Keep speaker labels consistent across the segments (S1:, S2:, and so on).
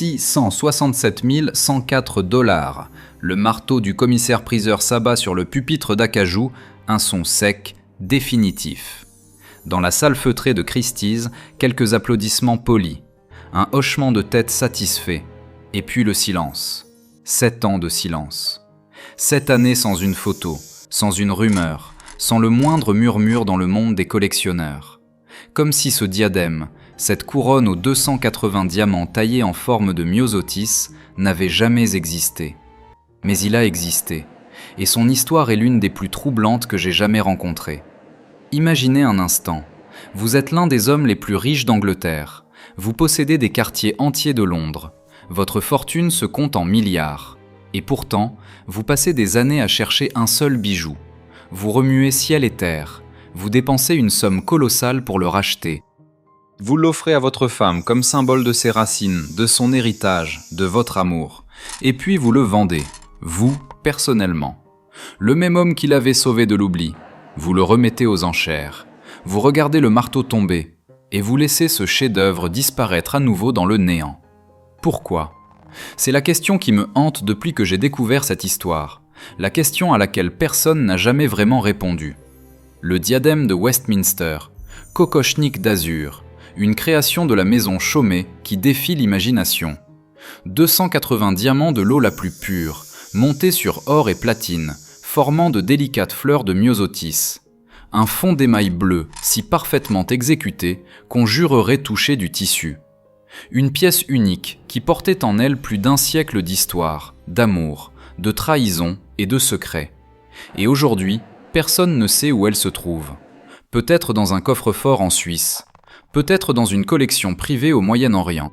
S1: 667 104 $. Le marteau du commissaire-priseur s'abat sur le pupitre d'acajou, un son sec, définitif. Dans la salle feutrée de Christie's, quelques applaudissements polis, un hochement de tête satisfait, et puis le silence. 7 ans de silence. 7 années sans une photo, sans une rumeur, sans le moindre murmure dans le monde des collectionneurs. Comme si ce diadème, cette couronne aux 280 diamants taillés en forme de myosotis, n'avait jamais existé. Mais il a existé, et son histoire est l'une des plus troublantes que j'ai jamais rencontrées. Imaginez un instant, vous êtes l'un des hommes les plus riches d'Angleterre, vous possédez des quartiers entiers de Londres, votre fortune se compte en milliards, et pourtant, vous passez des années à chercher un seul bijou. Vous remuez ciel et terre, vous dépensez une somme colossale pour le racheter. Vous l'offrez à votre femme comme symbole de ses racines, de son héritage, de votre amour, et puis vous le vendez. Vous, personnellement. Le même homme qui l'avait sauvé de l'oubli. Vous le remettez aux enchères. Vous regardez le marteau tomber et vous laissez ce chef-d'œuvre disparaître à nouveau dans le néant. Pourquoi ? C'est la question qui me hante depuis que j'ai découvert cette histoire. La question à laquelle personne n'a jamais vraiment répondu. Le diadème de Westminster, kokochnik d'azur, une création de la maison Chaumet qui défie l'imagination. 280 diamants de l'eau la plus pure, montés sur or et platine, formant de délicates fleurs de myosotis. Un fond d'émail bleu, si parfaitement exécuté qu'on jurerait toucher du tissu. Une pièce unique qui portait en elle plus d'un siècle d'histoire, d'amour, de trahison et de secrets. Et aujourd'hui, personne ne sait où elle se trouve. Peut-être dans un coffre-fort en Suisse, peut-être dans une collection privée au Moyen-Orient.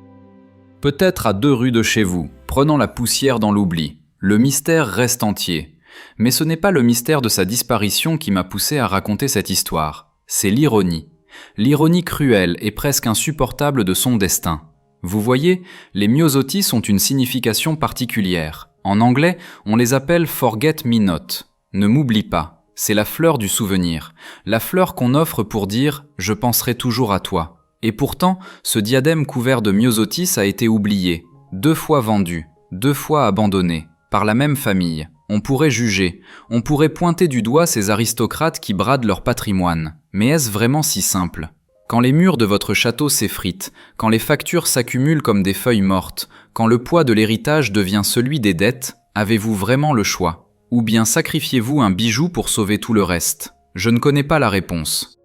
S1: Peut-être à 2 rues de chez vous, prenant la poussière dans l'oubli. Le mystère reste entier. Mais ce n'est pas le mystère de sa disparition qui m'a poussé à raconter cette histoire. C'est l'ironie. L'ironie cruelle et presque insupportable de son destin. Vous voyez, les myosotis ont une signification particulière. En anglais, on les appelle « forget me not ». Ne m'oublie pas. C'est la fleur du souvenir. La fleur qu'on offre pour dire « je penserai toujours à toi ». Et pourtant, ce diadème couvert de myosotis a été oublié, 2 fois vendu, 2 fois abandonné, par la même famille. On pourrait juger, on pourrait pointer du doigt ces aristocrates qui bradent leur patrimoine. Mais est-ce vraiment si simple ? Quand les murs de votre château s'effritent, quand les factures s'accumulent comme des feuilles mortes, quand le poids de l'héritage devient celui des dettes, avez-vous vraiment le choix ? Ou bien sacrifiez-vous un bijou pour sauver tout le reste ? Je ne connais pas la réponse.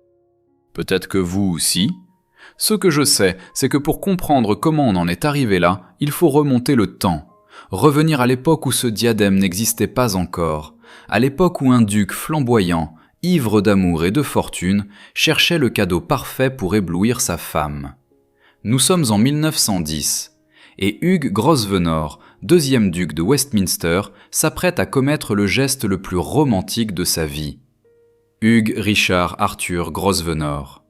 S1: Peut-être que vous aussi ? Ce que je sais, c'est que pour comprendre comment on en est arrivé là, il faut remonter le temps. Revenir à l'époque où ce diadème n'existait pas encore, à l'époque où un duc flamboyant, ivre d'amour et de fortune, cherchait le cadeau parfait pour éblouir sa femme. Nous sommes en 1910, et Hugues Grosvenor, 2e duc de Westminster, s'apprête à commettre le geste le plus romantique de sa vie. Hugues Richard Arthur Grosvenor.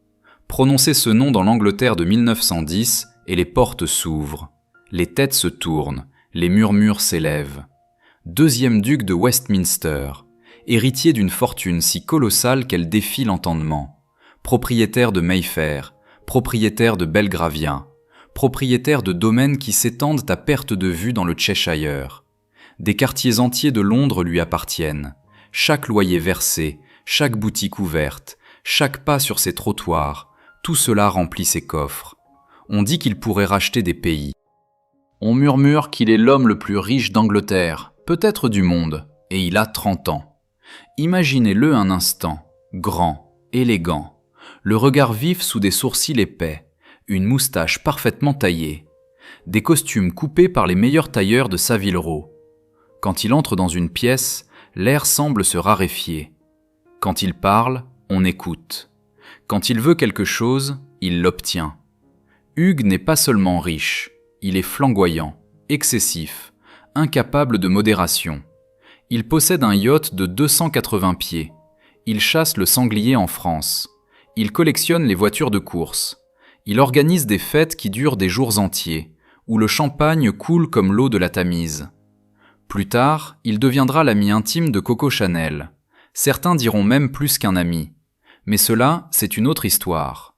S1: Prononcez ce nom dans l'Angleterre de 1910 et les portes s'ouvrent, les têtes se tournent, les murmures s'élèvent. 2e duc de Westminster, héritier d'une fortune si colossale qu'elle défie l'entendement, propriétaire de Mayfair, propriétaire de Belgravia, propriétaire de domaines qui s'étendent à perte de vue dans le Cheshire. Des quartiers entiers de Londres lui appartiennent, chaque loyer versé, chaque boutique ouverte, chaque pas sur ses trottoirs, tout cela remplit ses coffres. On dit qu'il pourrait racheter des pays. On murmure qu'il est l'homme le plus riche d'Angleterre, peut-être du monde, et il a 30 ans. Imaginez-le un instant, grand, élégant, le regard vif sous des sourcils épais, une moustache parfaitement taillée, des costumes coupés par les meilleurs tailleurs de Savile Row. Quand il entre dans une pièce, l'air semble se raréfier. Quand il parle, on écoute. Quand il veut quelque chose, il l'obtient. Hugues n'est pas seulement riche, il est flamboyant, excessif, incapable de modération. Il possède un yacht de 280 pieds. Il chasse le sanglier en France. Il collectionne les voitures de course. Il organise des fêtes qui durent des jours entiers, où le champagne coule comme l'eau de la Tamise. Plus tard, il deviendra l'ami intime de Coco Chanel. Certains diront même plus qu'un ami. Mais cela, c'est une autre histoire.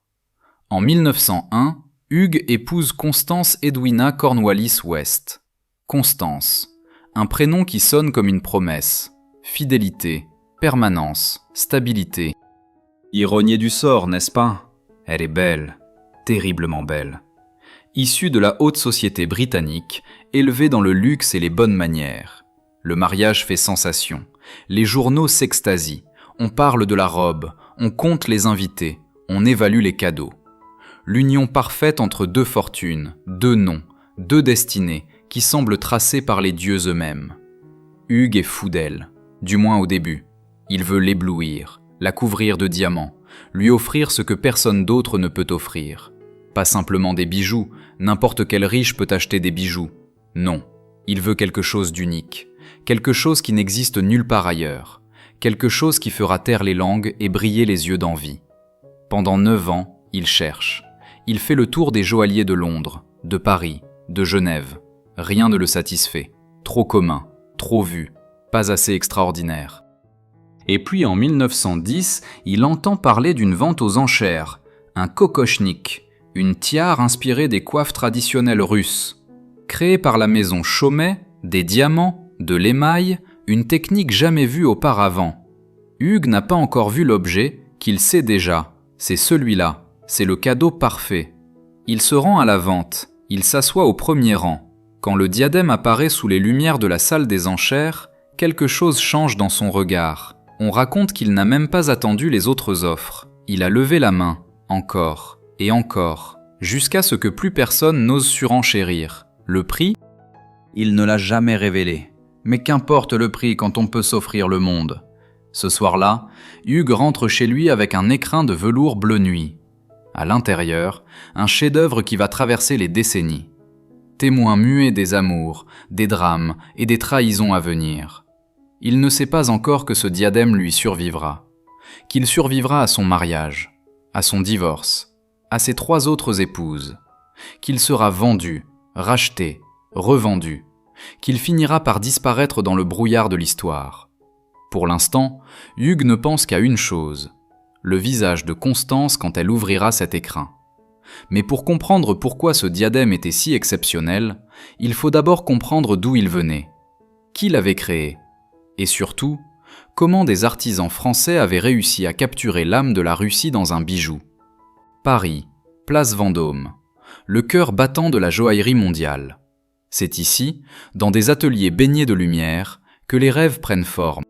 S1: En 1901, Hugues épouse Constance Edwina Cornwallis West. Constance, un prénom qui sonne comme une promesse. Fidélité, permanence, stabilité. Ironie du sort, n'est-ce pas? Elle est belle, terriblement belle. Issue de la haute société britannique, élevée dans le luxe et les bonnes manières. Le mariage fait sensation. Les journaux s'extasient. On parle de la robe, on compte les invités, on évalue les cadeaux. L'union parfaite entre deux fortunes, deux noms, deux destinées qui semblent tracées par les dieux eux-mêmes. Hugues est fou d'elle, du moins au début. Il veut l'éblouir, la couvrir de diamants, lui offrir ce que personne d'autre ne peut offrir. Pas simplement des bijoux, n'importe quel riche peut acheter des bijoux. Non, il veut quelque chose d'unique, quelque chose qui n'existe nulle part ailleurs, quelque chose qui fera taire les langues et briller les yeux d'envie. Pendant 9 ans, il cherche. Il fait le tour des joailliers de Londres, de Paris, de Genève. Rien ne le satisfait. Trop commun, trop vu, pas assez extraordinaire. Et puis en 1910, il entend parler d'une vente aux enchères, un kokochnik, une tiare inspirée des coiffes traditionnelles russes. Créée par la maison Chaumet, des diamants, de l'émail, une technique jamais vue auparavant. Hugues n'a pas encore vu l'objet, qu'il sait déjà. C'est celui-là, c'est le cadeau parfait. Il se rend à la vente, il s'assoit au premier rang. Quand le diadème apparaît sous les lumières de la salle des enchères, quelque chose change dans son regard. On raconte qu'il n'a même pas attendu les autres offres. Il a levé la main, encore, et encore, jusqu'à ce que plus personne n'ose surenchérir. Le prix? Il ne l'a jamais révélé. Mais qu'importe le prix quand on peut s'offrir le monde. Ce soir-là, Hugues rentre chez lui avec un écrin de velours bleu nuit. À l'intérieur, un chef-d'œuvre qui va traverser les décennies. Témoin muet des amours, des drames et des trahisons à venir. Il ne sait pas encore que ce diadème lui survivra. Qu'il survivra à son mariage, à son divorce, à ses 3 autres épouses. Qu'il sera vendu, racheté, revendu. Qu'il finira par disparaître dans le brouillard de l'histoire. Pour l'instant, Hugues ne pense qu'à une chose, le visage de Constance quand elle ouvrira cet écrin. Mais pour comprendre pourquoi ce diadème était si exceptionnel, il faut d'abord comprendre d'où il venait, qui l'avait créé, et surtout, comment des artisans français avaient réussi à capturer l'âme de la Russie dans un bijou. Paris, place Vendôme, le cœur battant de la joaillerie mondiale. C'est ici, dans des ateliers baignés de lumière, que les rêves prennent forme,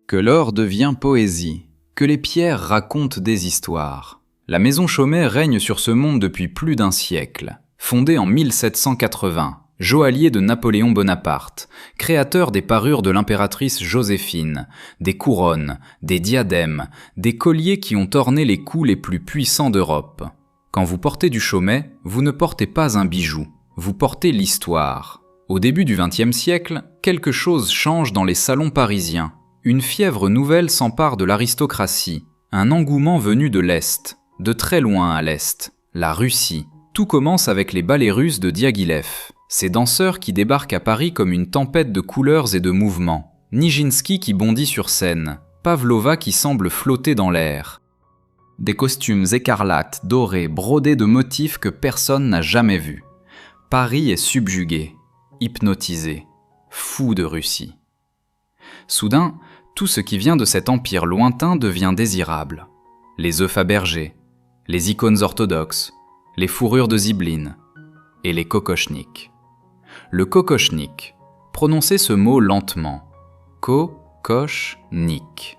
S1: que l'or devient poésie, que les pierres racontent des histoires. La maison Chaumet règne sur ce monde depuis plus d'1 siècle. Fondée en 1780, joaillier de Napoléon Bonaparte, créateur des parures de l'impératrice Joséphine, des couronnes, des diadèmes, des colliers qui ont orné les cous les plus puissants d'Europe. Quand vous portez du Chaumet, vous ne portez pas un bijou, vous portez l'histoire. Au début du XXe siècle, quelque chose change dans les salons parisiens. Une fièvre nouvelle s'empare de l'aristocratie, un engouement venu de l'Est, de très loin à l'Est, la Russie. Tout commence avec les ballets russes de Diaghilev, ces danseurs qui débarquent à Paris comme une tempête de couleurs et de mouvements. Nijinsky qui bondit sur scène, Pavlova qui semble flotter dans l'air. Des costumes écarlates, dorés, brodés de motifs que personne n'a jamais vus. Paris est subjugué, hypnotisé, fou de Russie. Soudain, tout ce qui vient de cet empire lointain devient désirable. Les œufs Fabergé, les icônes orthodoxes, les fourrures de Zibeline et les kokochniks. Le kokochnik, prononcez ce mot lentement. Kokochnik.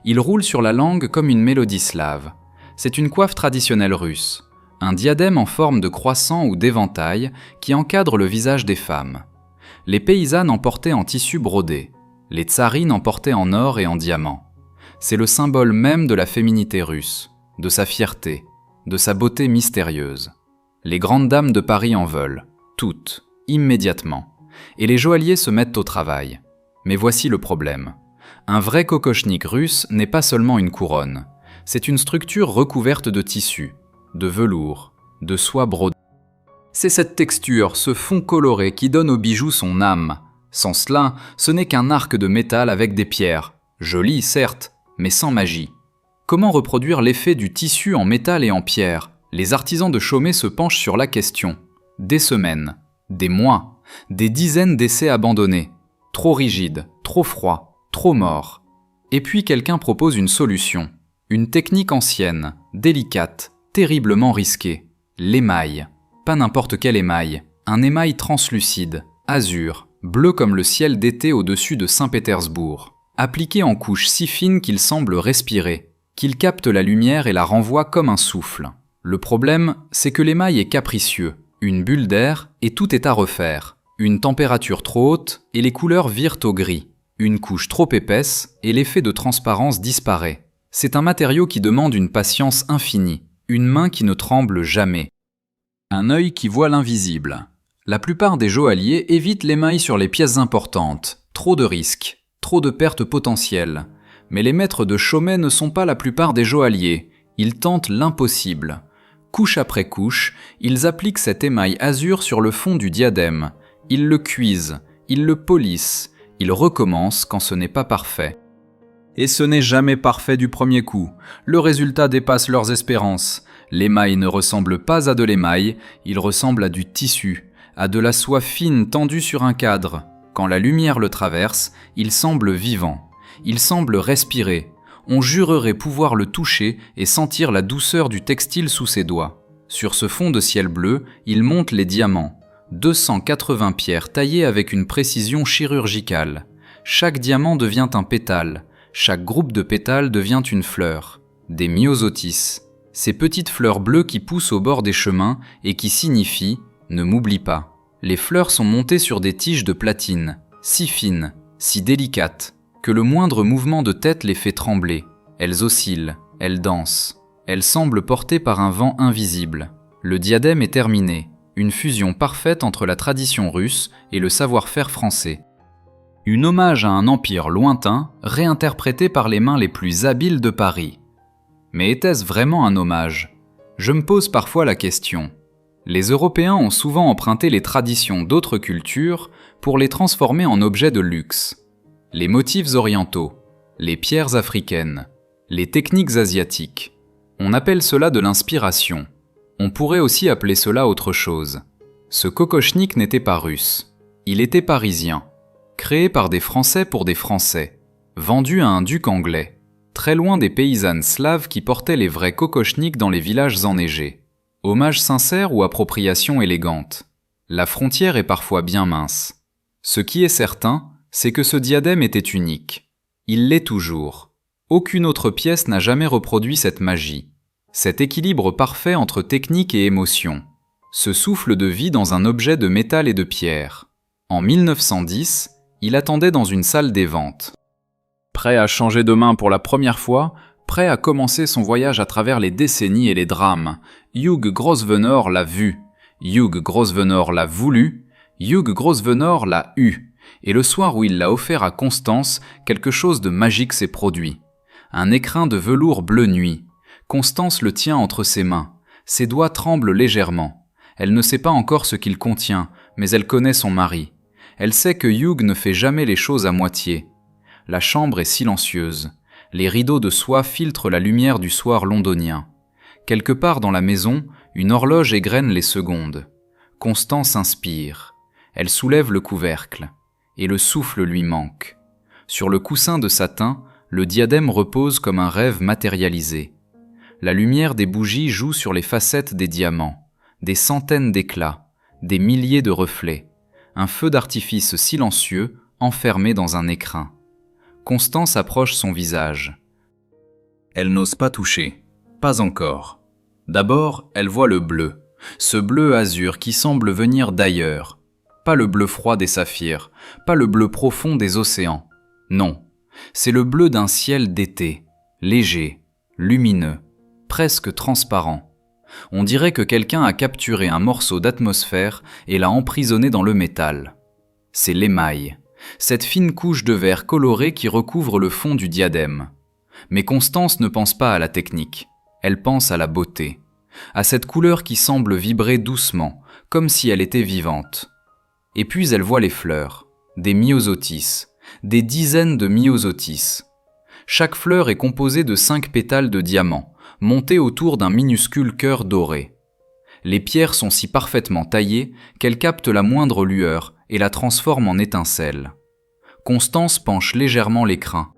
S1: Il roule sur la langue comme une mélodie slave. C'est une coiffe traditionnelle russe, un diadème en forme de croissant ou d'éventail qui encadre le visage des femmes. Les paysannes en portaient en tissu brodé. Les tsarines en portaient en or et en diamant. C'est le symbole même de la féminité russe, de sa fierté, de sa beauté mystérieuse. Les grandes dames de Paris en veulent, toutes, immédiatement, et les joailliers se mettent au travail. Mais voici le problème. Un vrai kokochnik russe n'est pas seulement une couronne, c'est une structure recouverte de tissu, de velours, de soie brodée. C'est cette texture, ce fond coloré qui donne au bijou son âme. Sans cela, ce n'est qu'un arc de métal avec des pierres. Joli, certes, mais sans magie. Comment reproduire l'effet du tissu en métal et en pierre? Les artisans de Chaumet se penchent sur la question. Des semaines, des mois, des dizaines d'essais abandonnés. Trop rigide, trop froid, trop mort. Et puis quelqu'un propose une solution. Une technique ancienne, délicate, terriblement risquée. L'émail. Pas n'importe quel émail. Un émail translucide, azur, bleu comme le ciel d'été au-dessus de Saint-Pétersbourg. Appliqué en couches si fines qu'il semble respirer, qu'il capte la lumière et la renvoie comme un souffle. Le problème, c'est que l'émail est capricieux, une bulle d'air et tout est à refaire. Une température trop haute et les couleurs virent au gris. Une couche trop épaisse et l'effet de transparence disparaît. C'est un matériau qui demande une patience infinie, une main qui ne tremble jamais. Un œil qui voit l'invisible. La plupart des joailliers évitent l'émail sur les pièces importantes. Trop de risques, trop de pertes potentielles. Mais les maîtres de Chaumet ne sont pas la plupart des joailliers. Ils tentent l'impossible. Couche après couche, ils appliquent cet émail azur sur le fond du diadème. Ils le cuisent, ils le polissent, ils recommencent quand ce n'est pas parfait. Et ce n'est jamais parfait du premier coup. Le résultat dépasse leurs espérances. L'émail ne ressemble pas à de l'émail, il ressemble à du tissu, à de la soie fine tendue sur un cadre. Quand la lumière le traverse, il semble vivant, il semble respirer. On jurerait pouvoir le toucher et sentir la douceur du textile sous ses doigts. Sur ce fond de ciel bleu, il monte les diamants. 280 pierres taillées avec une précision chirurgicale. Chaque diamant devient un pétale. Chaque groupe de pétales devient une fleur. Des myosotis. Ces petites fleurs bleues qui poussent au bord des chemins et qui signifient « ne m'oublie pas ». Les fleurs sont montées sur des tiges de platine, si fines, si délicates, que le moindre mouvement de tête les fait trembler. Elles oscillent, elles dansent. Elles semblent portées par un vent invisible. Le diadème est terminé. Une fusion parfaite entre la tradition russe et le savoir-faire français. Une hommage à un empire lointain, réinterprété par les mains les plus habiles de Paris. Mais était-ce vraiment un hommage ? Je me pose parfois la question. Les Européens ont souvent emprunté les traditions d'autres cultures pour les transformer en objets de luxe. Les motifs orientaux, les pierres africaines, les techniques asiatiques. On appelle cela de l'inspiration. On pourrait aussi appeler cela autre chose. Ce kokochnik n'était pas russe. Il était parisien. Créé par des Français pour des Français. Vendu à un duc anglais. Très loin des paysannes slaves qui portaient les vrais kokochniks dans les villages enneigés. Hommage sincère ou appropriation élégante? La frontière est parfois bien mince. Ce qui est certain, c'est que ce diadème était unique. Il l'est toujours. Aucune autre pièce n'a jamais reproduit cette magie. Cet équilibre parfait entre technique et émotion. Ce souffle de vie dans un objet de métal et de pierre. En 1910, il attendait dans une salle des ventes. Prêt à changer de main pour la première fois, prêt à commencer son voyage à travers les décennies et les drames, Hugh Grosvenor l'a vu, Hugh Grosvenor l'a voulu, Hugh Grosvenor l'a eu, et le soir où il l'a offert à Constance, quelque chose de magique s'est produit. Un écrin de velours bleu nuit. Constance le tient entre ses mains. Ses doigts tremblent légèrement. Elle ne sait pas encore ce qu'il contient, mais elle connaît son mari. Elle sait que Hugh ne fait jamais les choses à moitié. La chambre est silencieuse. Les rideaux de soie filtrent la lumière du soir londonien. Quelque part dans la maison, une horloge égrène les secondes. Constance inspire. Elle soulève le couvercle. Et le souffle lui manque. Sur le coussin de satin, le diadème repose comme un rêve matérialisé. La lumière des bougies joue sur les facettes des diamants. Des centaines d'éclats, des milliers de reflets. Un feu d'artifice silencieux, enfermé dans un écrin. Constance approche son visage. Elle n'ose pas toucher. Pas encore. D'abord, elle voit le bleu. Ce bleu azur qui semble venir d'ailleurs. Pas le bleu froid des saphirs, pas le bleu profond des océans. Non, c'est le bleu d'un ciel d'été, léger, lumineux, presque transparent. On dirait que quelqu'un a capturé un morceau d'atmosphère et l'a emprisonné dans le métal. C'est l'émail, cette fine couche de verre coloré qui recouvre le fond du diadème. Mais Constance ne pense pas à la technique, elle pense à la beauté, à cette couleur qui semble vibrer doucement, comme si elle était vivante. Et puis elle voit les fleurs, des myosotis, des dizaines de myosotis. Chaque fleur est composée de 5 pétales de diamant, montée autour d'un minuscule cœur doré. Les pierres sont si parfaitement taillées qu'elles captent la moindre lueur et la transforment en étincelle. Constance penche légèrement les crins.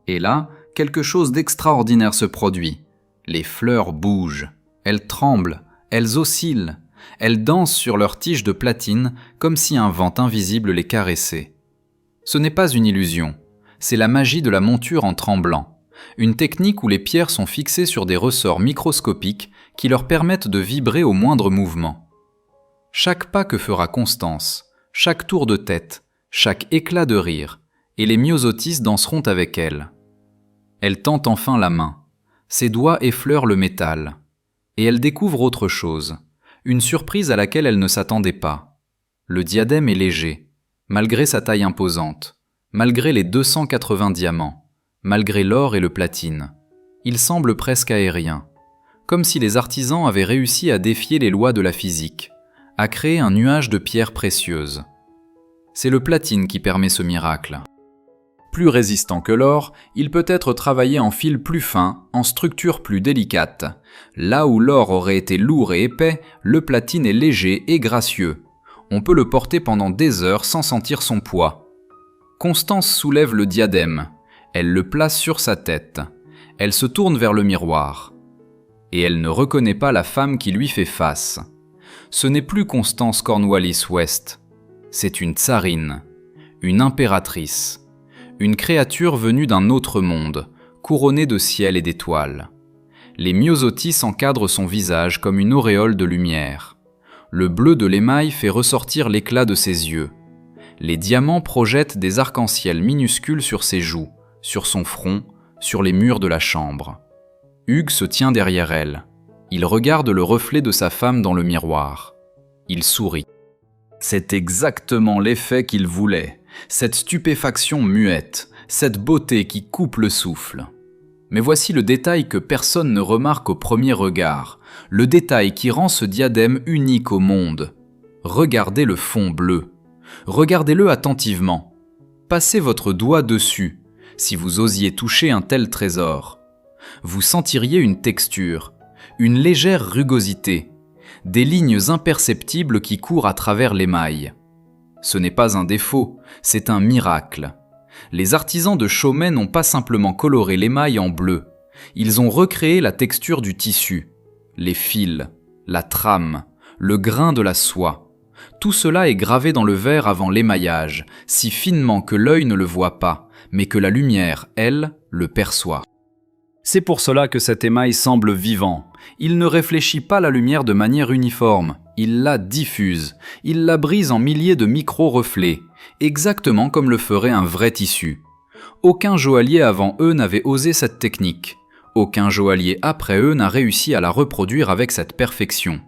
S1: Et là, quelque chose d'extraordinaire se produit. Les fleurs bougent, elles tremblent, elles oscillent, elles dansent sur leurs tiges de platine comme si un vent invisible les caressait. Ce n'est pas une illusion, c'est la magie de la monture en tremblant, une technique où les pierres sont fixées sur des ressorts microscopiques qui leur permettent de vibrer au moindre mouvement. Chaque pas que fera Constance, chaque tour de tête, chaque éclat de rire, et les Myosotis danseront avec elle. Elle tend enfin la main. Ses doigts effleurent le métal. Et elle découvre autre chose, une surprise à laquelle elle ne s'attendait pas. Le diadème est léger, malgré sa taille imposante, malgré les 280 diamants, malgré l'or et le platine. Il semble presque aérien, comme si les artisans avaient réussi à défier les lois de la physique, à créer un nuage de pierres précieuses. C'est le platine qui permet ce miracle. Plus résistant que l'or, il peut être travaillé en fils plus fins, en structures plus délicates. Là où l'or aurait été lourd et épais, le platine est léger et gracieux. On peut le porter pendant des heures sans sentir son poids. Constance soulève le diadème. Elle le place sur sa tête. Elle se tourne vers le miroir. Et elle ne reconnaît pas la femme qui lui fait face. Ce n'est plus Constance Cornwallis-West. C'est une tsarine, une impératrice. Une créature venue d'un autre monde, couronnée de ciel et d'étoiles. Les Myosotis encadrent son visage comme une auréole de lumière. Le bleu de l'émail fait ressortir l'éclat de ses yeux. Les diamants projettent des arcs-en-ciel minuscules sur ses joues, sur son front, sur les murs de la chambre. Hugues se tient derrière elle. Il regarde le reflet de sa femme dans le miroir. Il sourit. C'est exactement l'effet qu'il voulait. Cette stupéfaction muette, cette beauté qui coupe le souffle. Mais voici le détail que personne ne remarque au premier regard, le détail qui rend ce diadème unique au monde. Regardez le fond bleu. Regardez-le attentivement. Passez votre doigt dessus, si vous osiez toucher un tel trésor. Vous sentiriez une texture, une légère rugosité, des lignes imperceptibles qui courent à travers l'émail. Ce n'est pas un défaut, c'est un miracle. Les artisans de Chaumet n'ont pas simplement coloré l'émail en bleu, ils ont recréé la texture du tissu, les fils, la trame, le grain de la soie. Tout cela est gravé dans le verre avant l'émaillage, si finement que l'œil ne le voit pas, mais que la lumière, elle, le perçoit. C'est pour cela que cet émail semble vivant. Il ne réfléchit pas la lumière de manière uniforme, il la diffuse, il la brise en milliers de micro-reflets, exactement comme le ferait un vrai tissu. Aucun joaillier avant eux n'avait osé cette technique. Aucun joaillier après eux n'a réussi à la reproduire avec cette perfection.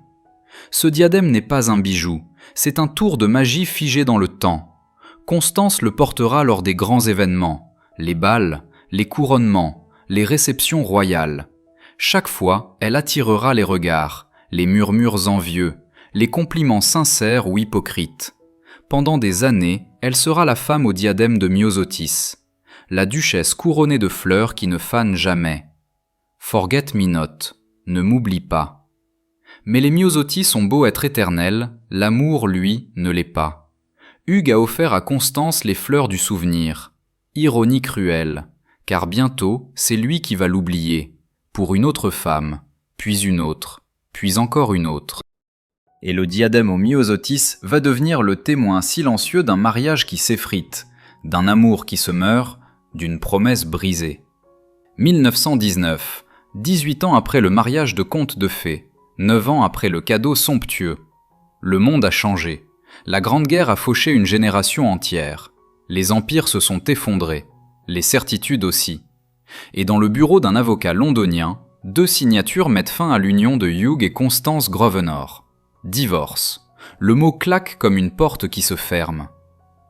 S1: Ce diadème n'est pas un bijou, c'est un tour de magie figé dans le temps. Constance le portera lors des grands événements, les bals, les couronnements, les réceptions royales. Chaque fois, elle attirera les regards, les murmures envieux, les compliments sincères ou hypocrites. Pendant des années, elle sera la femme au diadème de Myosotis, la duchesse couronnée de fleurs qui ne fane jamais. Forget me not, ne m'oublie pas. Mais les Myosotis ont beau être éternels, l'amour, lui, ne l'est pas. Hugues a offert à Constance les fleurs du souvenir. Ironie cruelle, car bientôt, c'est lui qui va l'oublier, pour une autre femme, puis une autre, puis encore une autre. Et le diadème aux Myosotis va devenir le témoin silencieux d'un mariage qui s'effrite, d'un amour qui se meurt, d'une promesse brisée. 1919, 18 ans après le mariage de conte de fées, 9 ans après le cadeau somptueux. Le monde a changé. La Grande Guerre a fauché une génération entière. Les empires se sont effondrés, les certitudes aussi. Et dans le bureau d'un avocat londonien, 2 signatures mettent fin à l'union de Hugh et Constance Grosvenor. Divorce. Le mot claque comme une porte qui se ferme.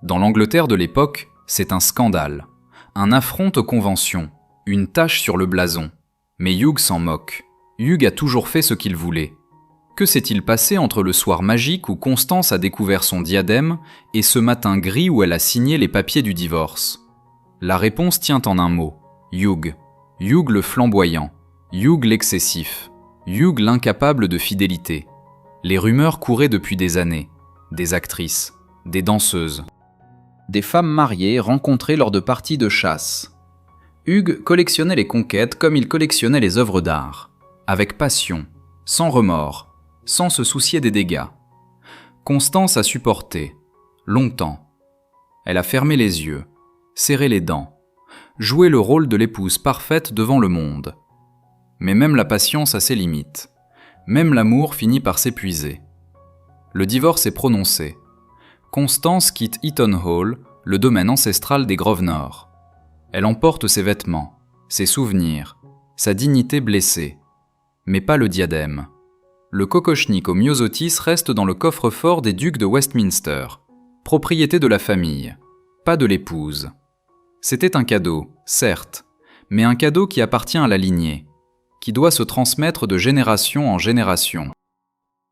S1: Dans l'Angleterre de l'époque, c'est un scandale. Un affront aux conventions, une tache sur le blason. Mais Hugh s'en moque. Hugh a toujours fait ce qu'il voulait. Que s'est-il passé entre le soir magique où Constance a découvert son diadème et ce matin gris où elle a signé les papiers du divorce? La réponse tient en un mot. Hugh. Hugh le flamboyant. Hugh l'excessif, Hugh l'incapable de fidélité. Les rumeurs couraient depuis des années. Des actrices, des danseuses, des femmes mariées rencontrées lors de parties de chasse. Hugh collectionnait les conquêtes comme il collectionnait les œuvres d'art, avec passion, sans remords, sans se soucier des dégâts. Constance a supporté, longtemps. Elle a fermé les yeux, serré les dents, joué le rôle de l'épouse parfaite devant le monde. Mais même la patience a ses limites. Même l'amour finit par s'épuiser. Le divorce est prononcé. Constance quitte Eaton Hall, le domaine ancestral des Grosvenor. Elle emporte ses vêtements, ses souvenirs, sa dignité blessée. Mais pas le diadème. Le kokochnik au myosotis reste dans le coffre-fort des ducs de Westminster, propriété de la famille, pas de l'épouse. C'était un cadeau, certes, mais un cadeau qui appartient à la lignée, qui doit se transmettre de génération en génération.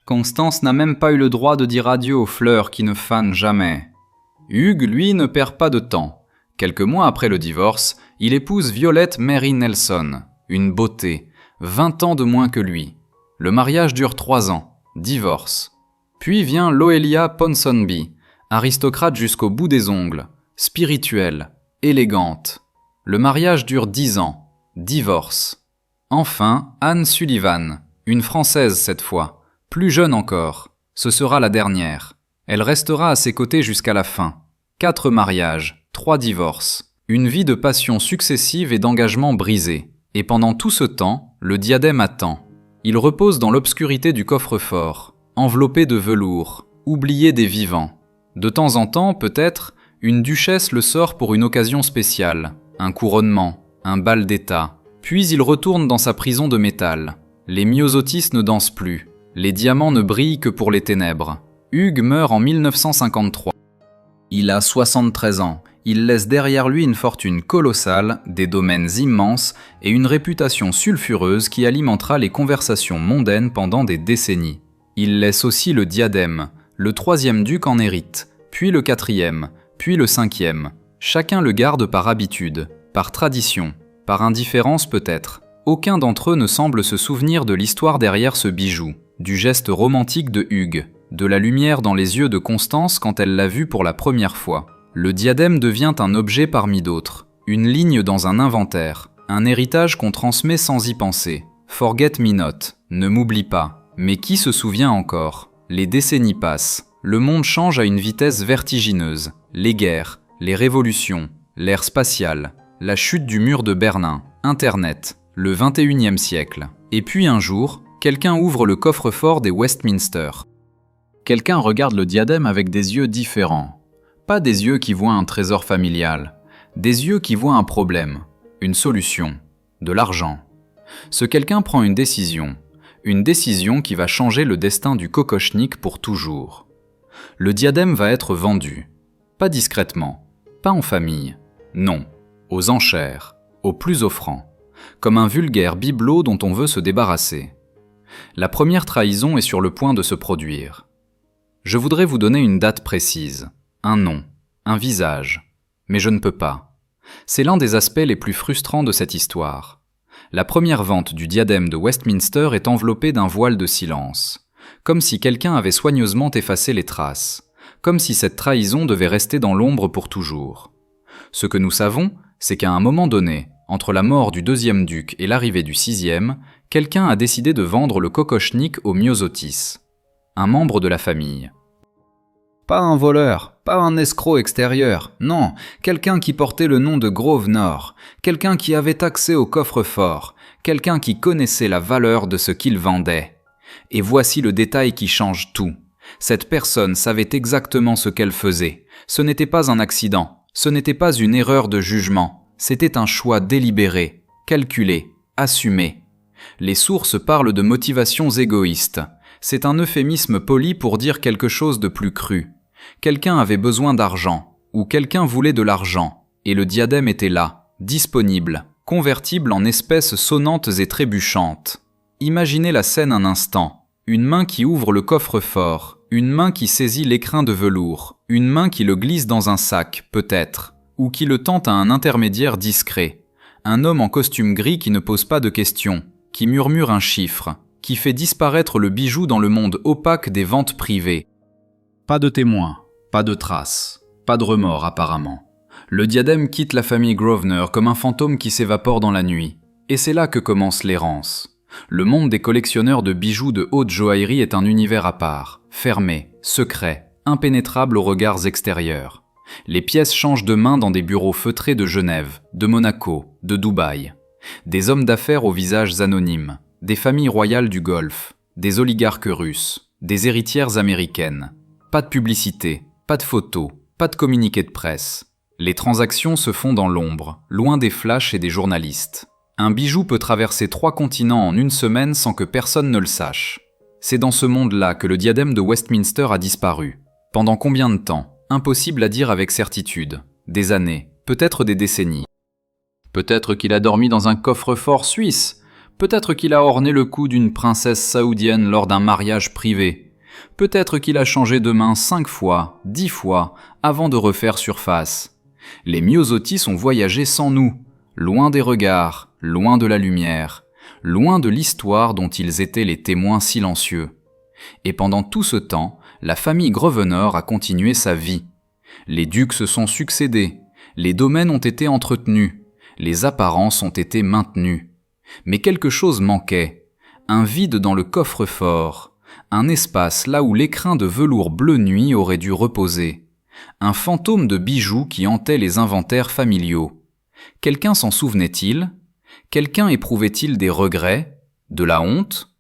S1: Constance n'a même pas eu le droit de dire adieu aux fleurs qui ne fanent jamais. Hugh, lui, ne perd pas de temps. Quelques mois après le divorce, il épouse Violette Mary Nelson, une beauté, 20 ans de moins que lui. Le mariage dure 3 ans, divorce. Puis vient Loelia Ponsonby, aristocrate jusqu'au bout des ongles, spirituelle, élégante. Le mariage dure 10 ans, divorce. Enfin, Anne Sullivan, une Française cette fois, plus jeune encore. Ce sera la dernière. Elle restera à ses côtés jusqu'à la fin. 4 mariages, 3 divorces. Une vie de passion successive et d'engagement brisé. Et pendant tout ce temps, le diadème attend. Il repose dans l'obscurité du coffre-fort, enveloppé de velours, oublié des vivants. De temps en temps, peut-être, une duchesse le sort pour une occasion spéciale, un couronnement, un bal d'État. Puis il retourne dans sa prison de métal. Les myosotis ne dansent plus. Les diamants ne brillent que pour les ténèbres. Hugh meurt en 1953. Il a 73 ans. Il laisse derrière lui une fortune colossale, des domaines immenses et une réputation sulfureuse qui alimentera les conversations mondaines pendant des décennies. Il laisse aussi le diadème. Le 3e duc en hérite, puis le 4e, puis le 5e. Chacun le garde par habitude, par tradition, par indifférence peut-être. Aucun d'entre eux ne semble se souvenir de l'histoire derrière ce bijou, du geste romantique de Hugh, de la lumière dans les yeux de Constance quand elle l'a vu pour la première fois. Le diadème devient un objet parmi d'autres, une ligne dans un inventaire, un héritage qu'on transmet sans y penser. Forget me not, ne m'oublie pas. Mais qui se souvient encore? Les décennies passent, le monde change à une vitesse vertigineuse. Les guerres, les révolutions, l'ère spatiale, la chute du mur de Berlin, Internet, le 21e siècle. Et puis un jour, quelqu'un ouvre le coffre-fort des Westminster. Quelqu'un regarde le diadème avec des yeux différents. Pas des yeux qui voient un trésor familial, des yeux qui voient un problème, une solution, de l'argent. Ce quelqu'un prend une décision qui va changer le destin du kokochnik pour toujours. Le diadème va être vendu, pas discrètement, pas en famille, non, aux enchères, aux plus offrants, comme un vulgaire bibelot dont on veut se débarrasser. La première trahison est sur le point de se produire. Je voudrais vous donner une date précise, un nom, un visage, mais je ne peux pas. C'est l'un des aspects les plus frustrants de cette histoire. La première vente du diadème de Westminster est enveloppée d'un voile de silence, comme si quelqu'un avait soigneusement effacé les traces, comme si cette trahison devait rester dans l'ombre pour toujours. Ce que nous savons, c'est qu'à un moment donné, entre la mort du 2e duc et l'arrivée du 6e, quelqu'un a décidé de vendre le kokochnik aux myosotis, un membre de la famille. Pas un voleur, pas un escroc extérieur, non, quelqu'un qui portait le nom de Grosvenor, quelqu'un qui avait accès au coffre-fort, quelqu'un qui connaissait la valeur de ce qu'il vendait. Et voici le détail qui change tout. Cette personne savait exactement ce qu'elle faisait. Ce n'était pas un accident, ce n'était pas une erreur de jugement, c'était un choix délibéré, calculé, assumé. Les sources parlent de motivations égoïstes. C'est un euphémisme poli pour dire quelque chose de plus cru. Quelqu'un avait besoin d'argent, ou quelqu'un voulait de l'argent, et le diadème était là, disponible, convertible en espèces sonnantes et trébuchantes. Imaginez la scène un instant. Une main qui ouvre le coffre-fort, une main qui saisit l'écrin de velours, une main qui le glisse dans un sac, peut-être, ou qui le tend à un intermédiaire discret. Un homme en costume gris qui ne pose pas de questions, qui murmure un chiffre, qui fait disparaître le bijou dans le monde opaque des ventes privées. Pas de témoins, pas de traces, pas de remords apparemment. Le diadème quitte la famille Grosvenor comme un fantôme qui s'évapore dans la nuit. Et c'est là que commence l'errance. Le monde des collectionneurs de bijoux de haute joaillerie est un univers à part, fermé, secret, impénétrable aux regards extérieurs. Les pièces changent de main dans des bureaux feutrés de Genève, de Monaco, de Dubaï. Des hommes d'affaires aux visages anonymes, des familles royales du Golfe, des oligarques russes, des héritières américaines. Pas de publicité, pas de photos, pas de communiqué de presse. Les transactions se font dans l'ombre, loin des flashs et des journalistes. Un bijou peut traverser 3 continents en une semaine sans que personne ne le sache. C'est dans ce monde-là que le diadème de Westminster a disparu. Pendant combien de temps ? Impossible à dire avec certitude. Des années, peut-être des décennies. Peut-être qu'il a dormi dans un coffre-fort suisse. Peut-être qu'il a orné le cou d'une princesse saoudienne lors d'un mariage privé. Peut-être qu'il a changé de main 5 fois, 10 fois, avant de refaire surface. Les Myosotis ont voyagé sans nous, loin des regards, loin de la lumière, loin de l'histoire dont ils étaient les témoins silencieux. Et pendant tout ce temps, la famille Grosvenor a continué sa vie. Les ducs se sont succédés, les domaines ont été entretenus, les apparences ont été maintenues. Mais quelque chose manquait, un vide dans le coffre-fort, un espace là où l'écrin de velours bleu nuit aurait dû reposer. Un fantôme de bijoux qui hantait les inventaires familiaux. Quelqu'un s'en souvenait-il ? Quelqu'un éprouvait-il des regrets ? De la honte ?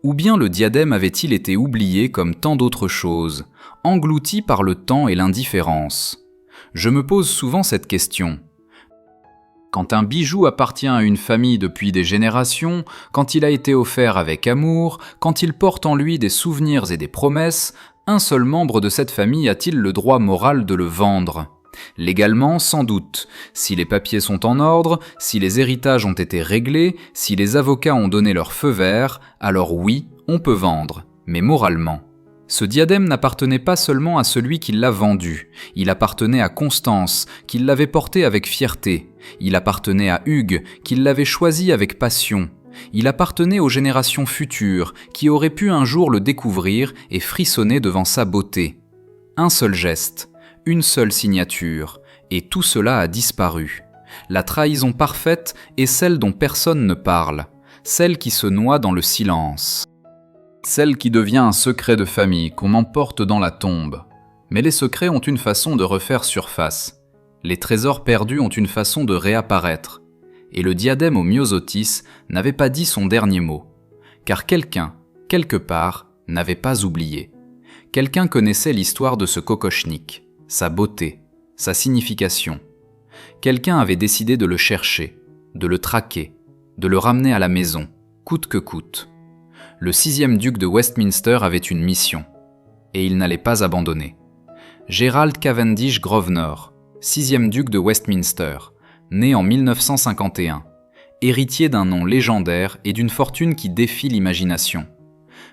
S1: Ou bien le diadème avait-il été oublié comme tant d'autres choses, englouti par le temps et l'indifférence ? Je me pose souvent cette question. Quand un bijou appartient à une famille depuis des générations, quand il a été offert avec amour, quand il porte en lui des souvenirs et des promesses, un seul membre de cette famille a-t-il le droit moral de le vendre ? Légalement, sans doute. Si les papiers sont en ordre, si les héritages ont été réglés, si les avocats ont donné leur feu vert, alors oui, on peut vendre. Mais moralement. Ce diadème n'appartenait pas seulement à celui qui l'a vendu. Il appartenait à Constance, qui l'avait porté avec fierté. Il appartenait à Hugues, qui l'avait choisi avec passion. Il appartenait aux générations futures, qui auraient pu un jour le découvrir et frissonner devant sa beauté. Un seul geste, une seule signature, et tout cela a disparu. La trahison parfaite est celle dont personne ne parle, celle qui se noie dans le silence. Celle qui devient un secret de famille qu'on emporte dans la tombe. Mais les secrets ont une façon de refaire surface. Les trésors perdus ont une façon de réapparaître. Et le diadème aux Myosotis n'avait pas dit son dernier mot. Car quelqu'un, quelque part, n'avait pas oublié. Quelqu'un connaissait l'histoire de ce kokochnik, sa beauté, sa signification. Quelqu'un avait décidé de le chercher, de le traquer, de le ramener à la maison, coûte que coûte. Le 6e duc de Westminster avait une mission, et il n'allait pas abandonner. Gerald Cavendish Grosvenor, 6e duc de Westminster, né en 1951, héritier d'un nom légendaire et d'une fortune qui défie l'imagination.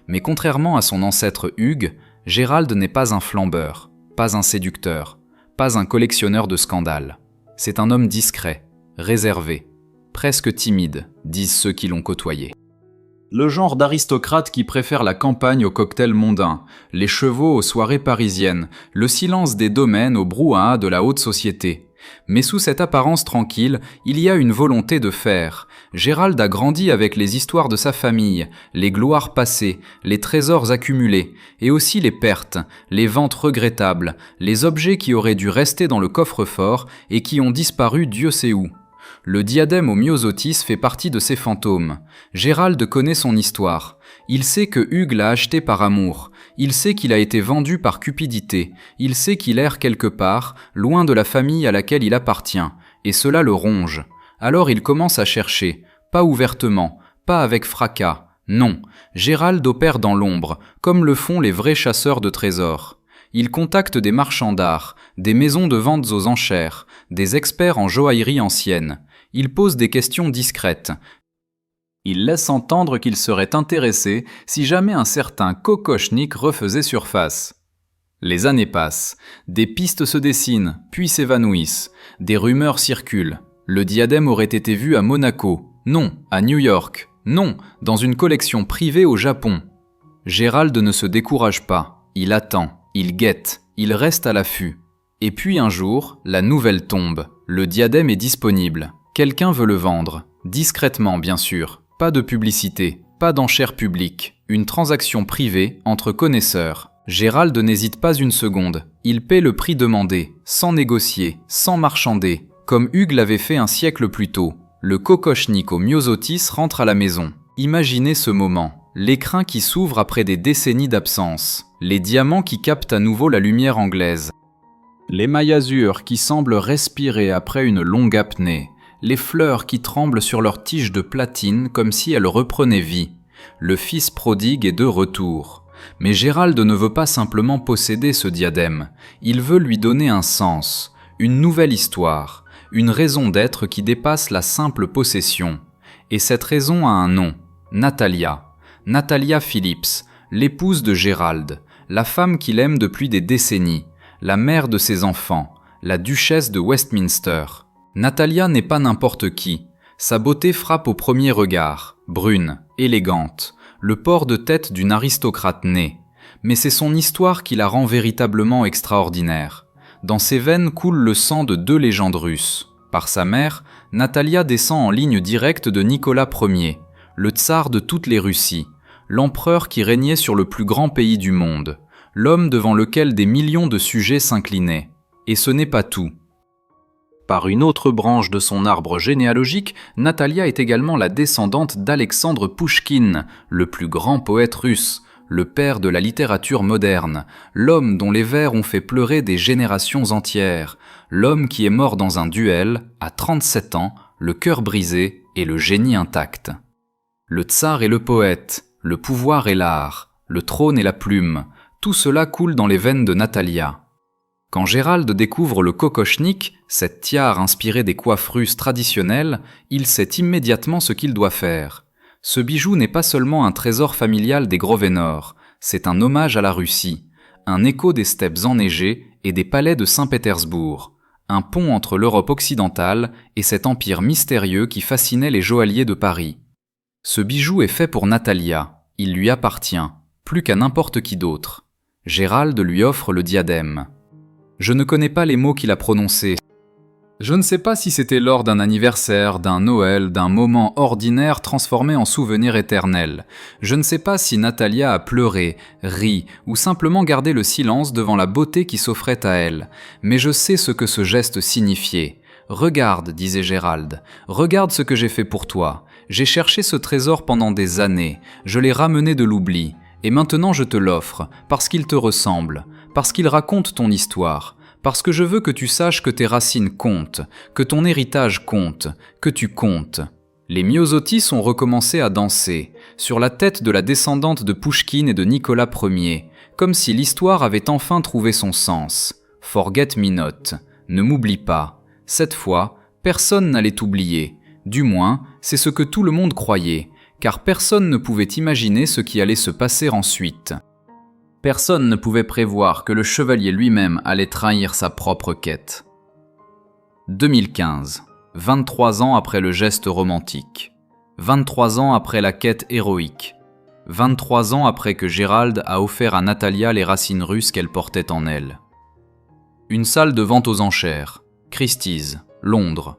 S1: Mais contrairement à son ancêtre Hugues, Gerald n'est pas un flambeur, pas un séducteur, pas un collectionneur de scandales. C'est un homme discret, réservé, presque timide, disent ceux qui l'ont côtoyé. Le genre d'aristocrate qui préfère la campagne aux cocktails mondains, les chevaux aux soirées parisiennes, le silence des domaines au brouhaha de la haute société. Mais sous cette apparence tranquille, il y a une volonté de faire. Gerald a grandi avec les histoires de sa famille, les gloires passées, les trésors accumulés, et aussi les pertes, les ventes regrettables, les objets qui auraient dû rester dans le coffre-fort et qui ont disparu Dieu sait où. Le diadème aux Myosotis fait partie de ces fantômes. Gerald connaît son histoire. Il sait que Hugues l'a acheté par amour. Il sait qu'il a été vendu par cupidité. Il sait qu'il erre quelque part, loin de la famille à laquelle il appartient. Et cela le ronge. Alors il commence à chercher. Pas ouvertement, pas avec fracas. Non, Gerald opère dans l'ombre, comme le font les vrais chasseurs de trésors. Il contacte des marchands d'art, des maisons de ventes aux enchères, des experts en joaillerie ancienne. Il pose des questions discrètes. Il laisse entendre qu'il serait intéressé si jamais un certain kokochnik refaisait surface. Les années passent, des pistes se dessinent, puis s'évanouissent, des rumeurs circulent. Le diadème aurait été vu à Monaco, non, à New York. Non, dans une collection privée au Japon. Gérald ne se décourage pas, il attend, il guette, il reste à l'affût. Et puis un jour, la nouvelle tombe, le diadème est disponible. Quelqu'un veut le vendre, discrètement bien sûr, pas de publicité, pas d'enchère publique, une transaction privée entre connaisseurs. Gérald n'hésite pas une seconde, il paie le prix demandé, sans négocier, sans marchander, comme Hugues l'avait fait un siècle plus tôt. Le kokoshnik au myosotis rentre à la maison. Imaginez ce moment, l'écrin qui s'ouvre après des décennies d'absence, les diamants qui captent à nouveau la lumière anglaise, l'émail azur qui semble respirer après une longue apnée, les fleurs qui tremblent sur leurs tiges de platine comme si elles reprenaient vie. Le fils prodigue est de retour. Mais Gérald ne veut pas simplement posséder ce diadème, il veut lui donner un sens, une nouvelle histoire, une raison d'être qui dépasse la simple possession. Et cette raison a un nom, Natalia. Natalia Phillips, l'épouse de Gérald, la femme qu'il aime depuis des décennies, la mère de ses enfants, la duchesse de Westminster. Natalia n'est pas n'importe qui. Sa beauté frappe au premier regard, brune, élégante, le port de tête d'une aristocrate née. Mais c'est son histoire qui la rend véritablement extraordinaire. Dans ses veines coule le sang de 2 légendes russes. Par sa mère, Natalia descend en ligne directe de Nicolas Ier, le tsar de toutes les Russies, l'empereur qui régnait sur le plus grand pays du monde, l'homme devant lequel des millions de sujets s'inclinaient. Et ce n'est pas tout. Par une autre branche de son arbre généalogique, Natalia est également la descendante d'Alexandre Pouchkine, le plus grand poète russe, le père de la littérature moderne, l'homme dont les vers ont fait pleurer des générations entières, l'homme qui est mort dans un duel, à 37 ans, le cœur brisé et le génie intact. Le tsar est le poète, le pouvoir est l'art, le trône est la plume, tout cela coule dans les veines de Natalia. Quand Gérald découvre le kokoshnik, cette tiare inspirée des coiffes russes traditionnelles, il sait immédiatement ce qu'il doit faire. Ce bijou n'est pas seulement un trésor familial des Grosvenor, c'est un hommage à la Russie, un écho des steppes enneigées et des palais de Saint-Pétersbourg, un pont entre l'Europe occidentale et cet empire mystérieux qui fascinait les joailliers de Paris. Ce bijou est fait pour Natalia, il lui appartient, plus qu'à n'importe qui d'autre. Gérald lui offre le diadème. Je ne connais pas les mots qu'il a prononcés. Je ne sais pas si c'était lors d'un anniversaire, d'un Noël, d'un moment ordinaire transformé en souvenir éternel. Je ne sais pas si Natalia a pleuré, ri ou simplement gardé le silence devant la beauté qui s'offrait à elle. Mais je sais ce que ce geste signifiait. « Regarde, disait Gérald, regarde ce que j'ai fait pour toi. J'ai cherché ce trésor pendant des années, je l'ai ramené de l'oubli. Et maintenant je te l'offre, parce qu'il te ressemble, parce qu'il raconte ton histoire, parce que je veux que tu saches que tes racines comptent, que ton héritage compte, que tu comptes. » Les myosotis ont recommencé à danser, sur la tête de la descendante de Pouchkine et de Nicolas Ier, comme si l'histoire avait enfin trouvé son sens. Forget me not, ne m'oublie pas. Cette fois, personne n'allait t'oublier. Du moins, c'est ce que tout le monde croyait, car personne ne pouvait imaginer ce qui allait se passer ensuite. Personne ne pouvait prévoir que le chevalier lui-même allait trahir sa propre quête. 2015, 23 ans après le geste romantique, 23 ans après la quête héroïque, 23 ans après que Gérald a offert à Natalia les racines russes qu'elle portait en elle. Une salle de vente aux enchères, Christie's, Londres,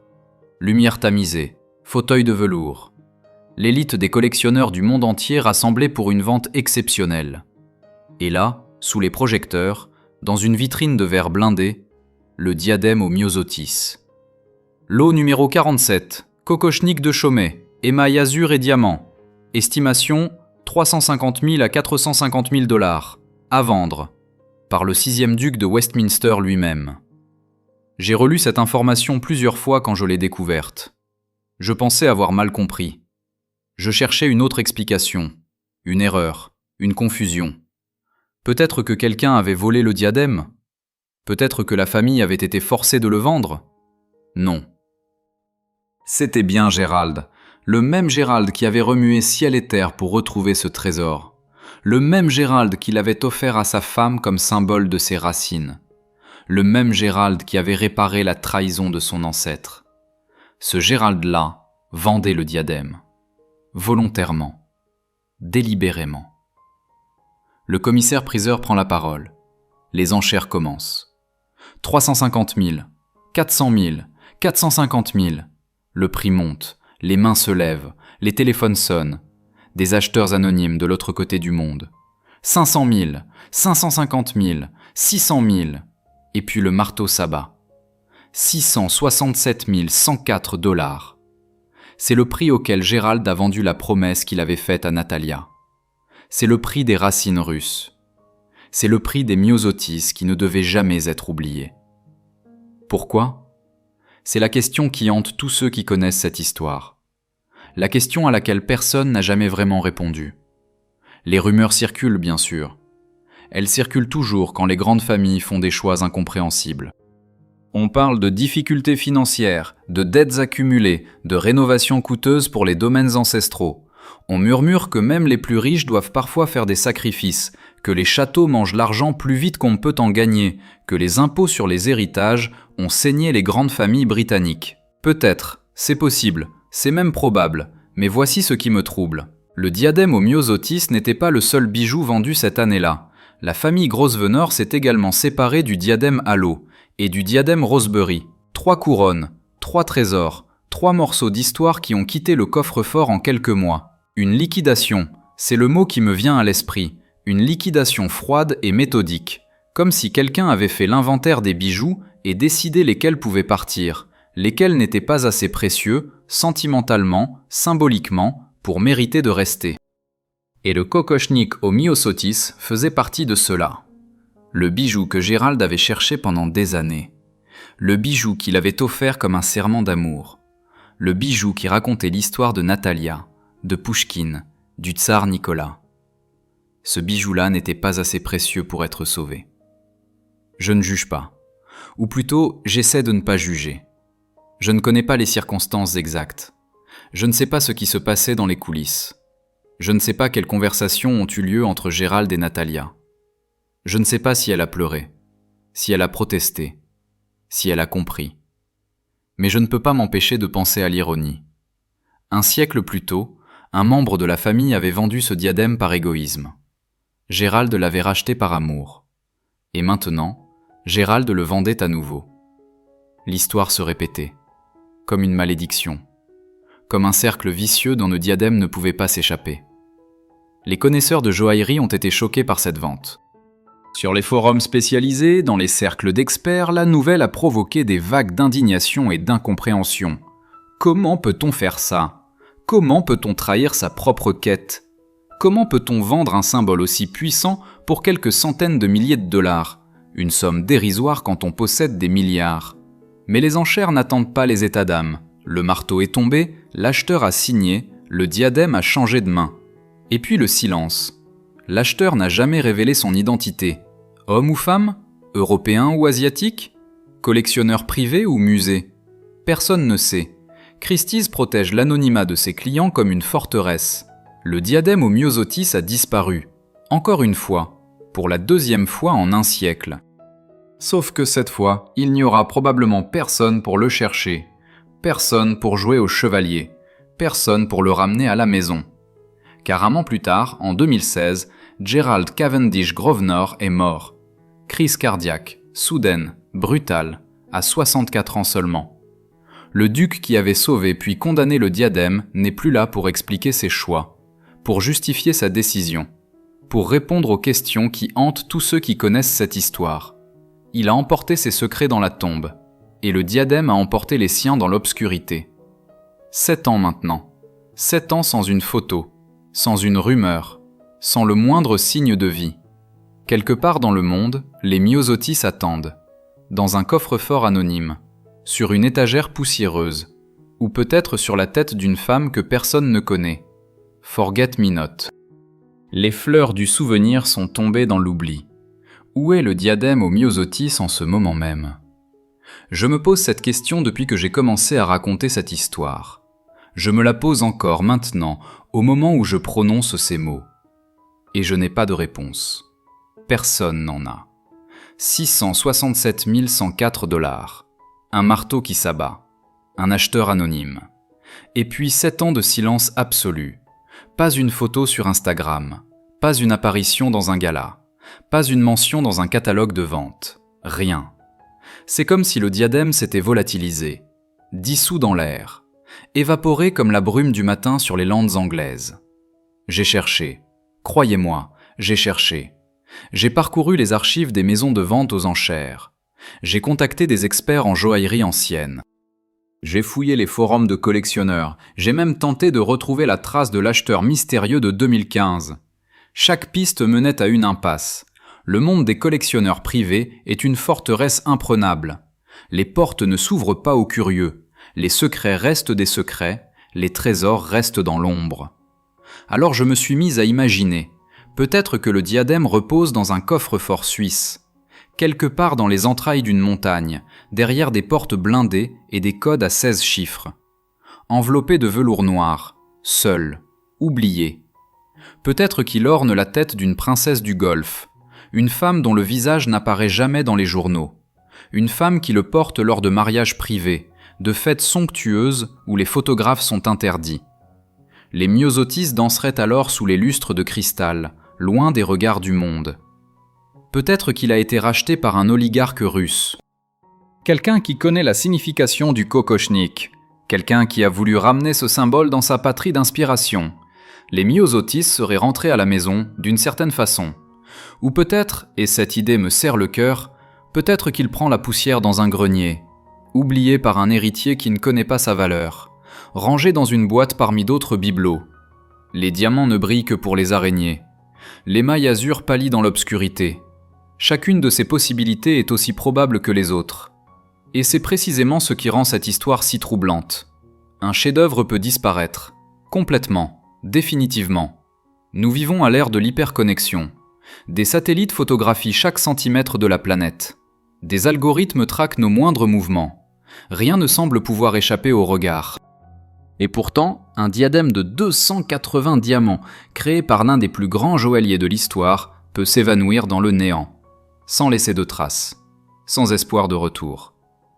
S1: lumière tamisée, fauteuil de velours. L'élite des collectionneurs du monde entier rassemblée pour une vente exceptionnelle. Et là, sous les projecteurs, dans une vitrine de verre blindé, le diadème aux myosotis. Lot numéro 47, kokoshnik de Chaumet, émail azur et diamant. Estimation 350 000 à 450 000 $, à vendre, par le 6e duc de Westminster lui-même. J'ai relu cette information plusieurs fois quand je l'ai découverte. Je pensais avoir mal compris. Je cherchais une autre explication, une erreur, une confusion. Peut-être que quelqu'un avait volé le diadème. Peut-être que la famille avait été forcée de le vendre. Non. C'était bien Gérald, le même Gérald qui avait remué ciel et terre pour retrouver ce trésor. Le même Gérald qui l'avait offert à sa femme comme symbole de ses racines. Le même Gérald qui avait réparé la trahison de son ancêtre. Ce Gérald-là vendait le diadème. volontairement, délibérément. Le commissaire-priseur prend la parole. Les enchères commencent. 350 000, 400 000, 450 000. Le prix monte, les mains se lèvent, les téléphones sonnent. Des acheteurs anonymes de l'autre côté du monde. 500 000, 550 000, 600 000. Et puis le marteau s'abat. 667 104 $. C'est le prix auquel Gérald a vendu la promesse qu'il avait faite à Natalia. C'est le prix des racines russes. C'est le prix des myosotis qui ne devaient jamais être oubliés. Pourquoi ? C'est la question qui hante tous ceux qui connaissent cette histoire. La question à laquelle personne n'a jamais vraiment répondu. Les rumeurs circulent, bien sûr. Elles circulent toujours quand les grandes familles font des choix incompréhensibles. On parle de difficultés financières, de dettes accumulées, de rénovations coûteuses pour les domaines ancestraux. On murmure que même les plus riches doivent parfois faire des sacrifices, que les châteaux mangent l'argent plus vite qu'on ne peut en gagner, que les impôts sur les héritages ont saigné les grandes familles britanniques. Peut-être, c'est possible, c'est même probable, mais voici ce qui me trouble. Le diadème aux myosotis n'était pas le seul bijou vendu cette année-là. La famille Grosvenor s'est également séparée du diadème Halo et du diadème Rosebery. 3 couronnes, 3 trésors, 3 morceaux d'histoire qui ont quitté le coffre-fort en quelques mois. Une liquidation, c'est le mot qui me vient à l'esprit. Une liquidation froide et méthodique. Comme si quelqu'un avait fait l'inventaire des bijoux et décidé lesquels pouvaient partir, lesquels n'étaient pas assez précieux, sentimentalement, symboliquement, pour mériter de rester. Et le kokochnik aux myosotis faisait partie de cela. Le bijou que Gérald avait cherché pendant des années. Le bijou qu'il avait offert comme un serment d'amour. Le bijou qui racontait l'histoire de Natalia, de Pouchkine, du tsar Nicolas. Ce bijou-là n'était pas assez précieux pour être sauvé. Je ne juge pas. Ou plutôt, j'essaie de ne pas juger. Je ne connais pas les circonstances exactes. Je ne sais pas ce qui se passait dans les coulisses. Je ne sais pas quelles conversations ont eu lieu entre Gérald et Natalia. Je ne sais pas si elle a pleuré, si elle a protesté, si elle a compris. Mais je ne peux pas m'empêcher de penser à l'ironie. Un siècle plus tôt, un membre de la famille avait vendu ce diadème par égoïsme. Gérald l'avait racheté par amour. Et maintenant, Gérald le vendait à nouveau. L'histoire se répétait, comme une malédiction, comme un cercle vicieux dont le diadème ne pouvait pas s'échapper. Les connaisseurs de joaillerie ont été choqués par cette vente. Sur les forums spécialisés, dans les cercles d'experts, la nouvelle a provoqué des vagues d'indignation et d'incompréhension. Comment peut-on faire ça ? Comment peut-on trahir sa propre quête ? Comment peut-on vendre un symbole aussi puissant pour quelques centaines de milliers de $, une somme dérisoire quand on possède des milliards ? Mais les enchères n'attendent pas les états d'âme. Le marteau est tombé, l'acheteur a signé, le diadème a changé de main. Et puis le silence. L'acheteur n'a jamais révélé son identité. Homme ou femme ? Européen ou asiatique ? Collectionneur privé ou musée ? Personne ne sait. Christie's protège l'anonymat de ses clients comme une forteresse. Le diadème aux myosotis a disparu. Encore une fois. Pour la 2e fois en un siècle. Sauf que cette fois, il n'y aura probablement personne pour le chercher. Personne pour jouer au chevalier. Personne pour le ramener à la maison. Car un an plus tard, en 2016, Gerald Cavendish Grosvenor est mort. Crise cardiaque, soudaine, brutale, à 64 ans seulement. Le duc qui avait sauvé puis condamné le diadème n'est plus là pour expliquer ses choix, pour justifier sa décision, pour répondre aux questions qui hantent tous ceux qui connaissent cette histoire. Il a emporté ses secrets dans la tombe, et le diadème a emporté les siens dans l'obscurité. 7 ans maintenant. 7 ans sans une photo, sans une rumeur, sans le moindre signe de vie. Quelque part dans le monde, les myosotis attendent, dans un coffre-fort anonyme, sur une étagère poussiéreuse, ou peut-être sur la tête d'une femme que personne ne connaît. Forget me not. Les fleurs du souvenir sont tombées dans l'oubli. Où est le diadème aux myosotis en ce moment même ? Je me pose cette question depuis que j'ai commencé à raconter cette histoire. Je me la pose encore maintenant, au moment où je prononce ces mots. Et je n'ai pas de réponse. Personne n'en a. 667 104 $. Un marteau qui s'abat. Un acheteur anonyme. Et puis 7 ans de silence absolu. Pas une photo sur Instagram, pas une apparition dans un gala, pas une mention dans un catalogue de vente, rien. C'est comme si le diadème s'était volatilisé, dissous dans l'air, évaporé comme la brume du matin sur les landes anglaises. J'ai cherché, croyez-moi, j'ai cherché. J'ai parcouru les archives des maisons de vente aux enchères. J'ai contacté des experts en joaillerie ancienne. J'ai fouillé les forums de collectionneurs. J'ai même tenté de retrouver la trace de l'acheteur mystérieux de 2015. Chaque piste menait à une impasse. Le monde des collectionneurs privés est une forteresse imprenable. Les portes ne s'ouvrent pas aux curieux. Les secrets restent des secrets. Les trésors restent dans l'ombre. Alors je me suis mise à imaginer. Peut-être que le diadème repose dans un coffre-fort suisse. Quelque part dans les entrailles d'une montagne, derrière des portes blindées et des codes à 16 chiffres. Enveloppé de velours noir, seul, oublié. Peut-être qu'il orne la tête d'une princesse du Golfe, une femme dont le visage n'apparaît jamais dans les journaux, une femme qui le porte lors de mariages privés, de fêtes somptueuses où les photographes sont interdits. Les myosotis danseraient alors sous les lustres de cristal, loin des regards du monde. Peut-être qu'il a été racheté par un oligarque russe. Quelqu'un qui connaît la signification du kokochnik. Quelqu'un qui a voulu ramener ce symbole dans sa patrie d'inspiration. Les myosotis seraient rentrés à la maison d'une certaine façon. Ou peut-être, et cette idée me serre le cœur, peut-être qu'il prend la poussière dans un grenier, oublié par un héritier qui ne connaît pas sa valeur, rangé dans une boîte parmi d'autres bibelots. Les diamants ne brillent que pour les araignées. L'émail azur pâlit dans l'obscurité. Chacune de ces possibilités est aussi probable que les autres. Et c'est précisément ce qui rend cette histoire si troublante. Un chef-d'œuvre peut disparaître, complètement, définitivement. Nous vivons à l'ère de l'hyperconnexion. Des satellites photographient chaque centimètre de la planète. Des algorithmes traquent nos moindres mouvements. Rien ne semble pouvoir échapper au regard. Et pourtant, un diadème de 280 diamants, créé par l'un des plus grands joailliers de l'histoire, peut s'évanouir dans le néant, sans laisser de traces, sans espoir de retour.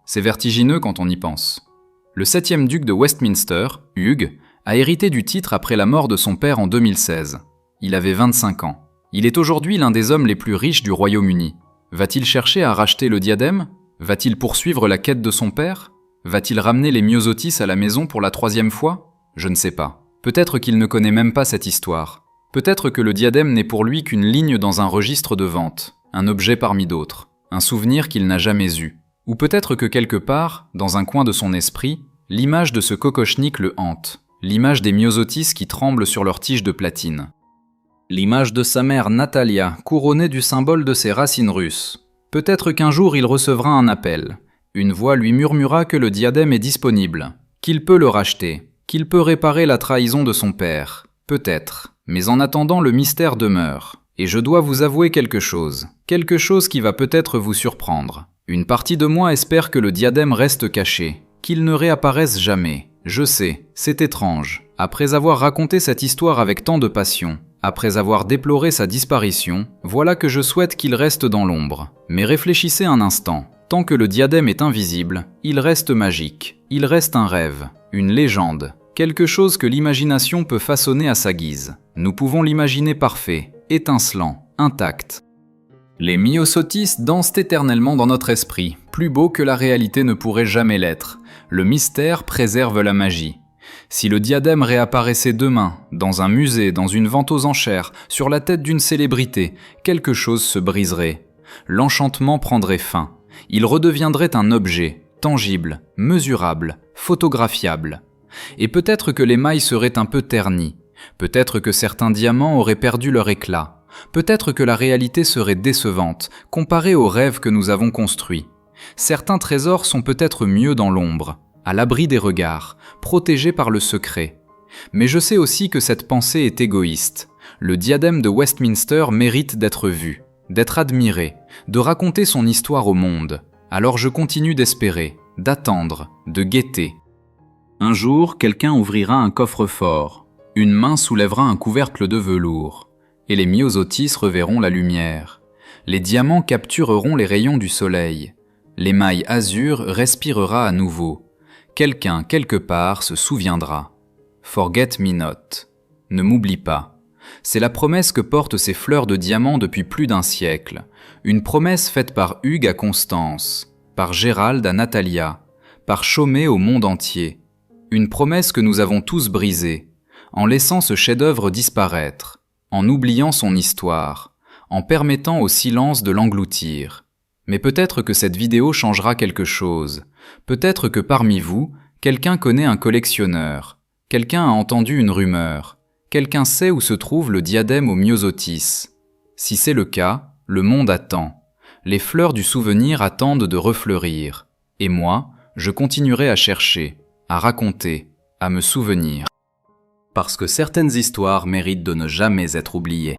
S1: C'est vertigineux quand on y pense. Le 7e duc de Westminster, Hugh, a hérité du titre après la mort de son père en 2016. Il avait 25 ans. Il est aujourd'hui l'un des hommes les plus riches du Royaume-Uni. Va-t-il chercher à racheter le diadème ? Va-t-il poursuivre la quête de son père ? Va-t-il ramener les myosotis à la maison pour la 3e fois ? Je ne sais pas. Peut-être qu'il ne connaît même pas cette histoire. Peut-être que le diadème n'est pour lui qu'une ligne dans un registre de vente, un objet parmi d'autres, un souvenir qu'il n'a jamais eu. Ou peut-être que quelque part, dans un coin de son esprit, l'image de ce kokochnik le hante, l'image des myosotis qui tremblent sur leur tige de platine. L'image de sa mère Natalia, couronnée du symbole de ses racines russes. Peut-être qu'un jour il recevra un appel. Une voix lui murmura que le diadème est disponible, qu'il peut le racheter, qu'il peut réparer la trahison de son père. Peut-être. Mais en attendant, le mystère demeure. Et je dois vous avouer quelque chose qui va peut-être vous surprendre. Une partie de moi espère que le diadème reste caché, qu'il ne réapparaisse jamais. Je sais, c'est étrange. Après avoir raconté cette histoire avec tant de passion, après avoir déploré sa disparition, voilà que je souhaite qu'il reste dans l'ombre. Mais réfléchissez un instant. Tant que le diadème est invisible, il reste magique. Il reste un rêve, une légende, quelque chose que l'imagination peut façonner à sa guise. Nous pouvons l'imaginer parfait, étincelant, intact. Les myosotis dansent éternellement dans notre esprit, plus beau que la réalité ne pourrait jamais l'être. Le mystère préserve la magie. Si le diadème réapparaissait demain, dans un musée, dans une vente aux enchères, sur la tête d'une célébrité, quelque chose se briserait. L'enchantement prendrait fin. Il redeviendrait un objet, tangible, mesurable, photographiable. Et peut-être que l'émail serait un peu terni. Peut-être que certains diamants auraient perdu leur éclat. Peut-être que la réalité serait décevante, comparée aux rêves que nous avons construits. Certains trésors sont peut-être mieux dans l'ombre, à l'abri des regards, protégés par le secret. Mais je sais aussi que cette pensée est égoïste. Le diadème de Westminster mérite d'être vu, d'être admiré, de raconter son histoire au monde. Alors je continue d'espérer, d'attendre, de guetter. Un jour, quelqu'un ouvrira un coffre-fort. Une main soulèvera un couvercle de velours. Et les myosotis reverront la lumière. Les diamants captureront les rayons du soleil. L'émail azur respirera à nouveau. Quelqu'un, quelque part, se souviendra. Forget me not. ne m'oublie pas. C'est la promesse que portent ces fleurs de diamant depuis plus d'un siècle. Une promesse faite par Hugues à Constance, par Gérald à Natalia, par Chaumet au monde entier. Une promesse que nous avons tous brisée, en laissant ce chef-d'œuvre disparaître, en oubliant son histoire, en permettant au silence de l'engloutir. Mais peut-être que cette vidéo changera quelque chose. Peut-être que parmi vous, quelqu'un connaît un collectionneur, quelqu'un a entendu une rumeur, quelqu'un sait où se trouve le diadème au myosotis. Si c'est le cas, le monde attend. Les fleurs du souvenir attendent de refleurir. Et moi, je continuerai à chercher, à raconter, à me souvenir. Parce que certaines histoires méritent de ne jamais être oubliées.